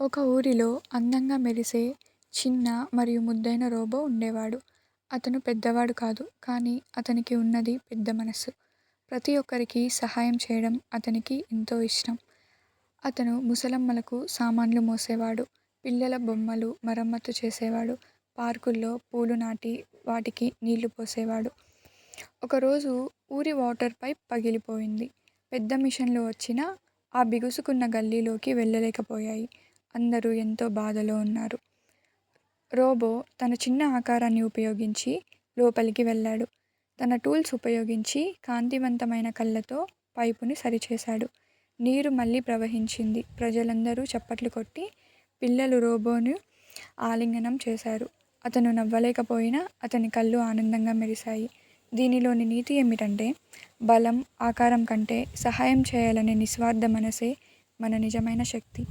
ఒక ఊరిలో అందంగా మెరిసే చిన్న మరియు ముద్దైన రోబో ఉండేవాడు. అతను పెద్దవాడు కాదు, కానీ అతనికి ఉన్నది పెద్ద మనస్సు. ప్రతి ఒక్కరికి సహాయం చేయడం అతనికి ఎంతో ఇష్టం. అతను ముసలమ్మలకు సామాన్లు మోసేవాడు, పిల్లల బొమ్మలు మరమ్మతు చేసేవాడు, పార్కుల్లో పూలు నాటి వాటికి నీళ్లు పోసేవాడు. ఒకరోజు ఊరి వాటర్ పైప్ పగిలిపోయింది. పెద్ద మిషన్లు వచ్చినా ఆ బిగుసుకున్న గల్లీలోకి వెళ్ళలేకపోయాయి. అందరూ ఎంతో బాధలో ఉన్నారు. రోబో తన చిన్న ఆకారాన్ని ఉపయోగించి లోపలికి వెళ్ళాడు. తన టూల్స్ ఉపయోగించి కాంతివంతమైన కళ్ళతో పైపుని సరిచేశాడు. నీరు మళ్ళీ ప్రవహించింది. ప్రజలందరూ చప్పట్లు కొట్టి పిల్లలు రోబోను ఆలింగనం చేశారు. అతను నవ్వలేకపోయినా అతని కళ్ళు ఆనందంగా మెరిశాయి. దీనిలోని నీతి ఏమిటంటే, బలం, ఆకారం కంటే సహాయం చేయాలనే నిస్వార్థ మనసే మన నిజమైన శక్తి.